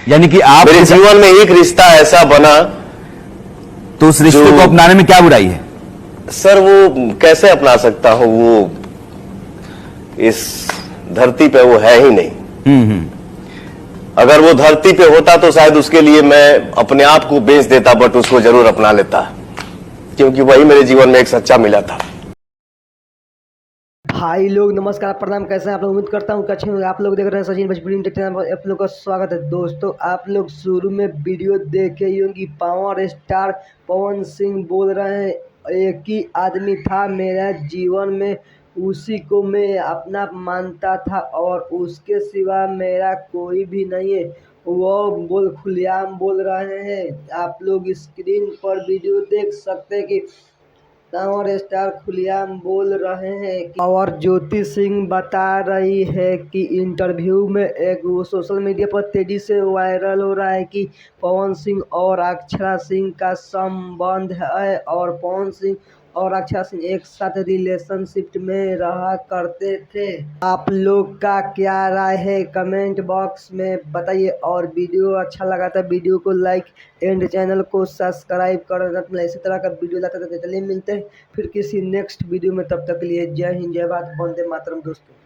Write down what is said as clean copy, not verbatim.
यानी कि आप मेरे जीवन में एक रिश्ता ऐसा बना। तो उस रिश्ते को अपनाने में क्या बुराई है? सर वो कैसे अपना सकता हूं, वो इस धरती पे वो है ही नहीं। अगर वो धरती पे होता तो शायद उसके लिए मैं अपने आप को बेच देता, बट उसको जरूर अपना लेता, क्योंकि वही मेरे जीवन में एक सच्चा मिला था। भाई लोग नमस्कार प्रणाम, कैसे हैं आप लोग? उम्मीद करता हूँ कि अच्छे होंगे। आप लोग देख रहे हैं सचिन भोजपुरी एंटरटेनमेंट, आप लोग का स्वागत है। दोस्तों आप लोग शुरू में वीडियो देखे ही होंगे, पावर स्टार पवन सिंह बोल रहे हैं, एक ही आदमी था मेरा जीवन में, उसी को मैं अपना मानता था और उसके सिवा मेरा कोई भी नहीं है। वो खुलेआम बोल रहे हैं। आप लोग स्क्रीन पर वीडियो देख सकते हैं कि पावर स्टार खुलेआम बोल रहे हैं और ज्योति सिंह बता रही है कि इंटरव्यू में एक वो सोशल मीडिया पर तेजी से वायरल हो रहा है कि पवन सिंह और अक्षरा सिंह का संबंध है और पवन सिंह और अक्षरा सिंह एक साथ रिलेशनशिप में रहा करते थे। आप लोग का क्या राय है कमेंट बॉक्स में बताइए, और वीडियो अच्छा लगा था वीडियो को लाइक एंड चैनल को सब्सक्राइब कर इसी तरह का वीडियो लाते रहते। चलिए मिलते हैं फिर किसी नेक्स्ट वीडियो में, तब तक के लिए जय हिंद, जय भारत, वंदे मातरम दोस्तों।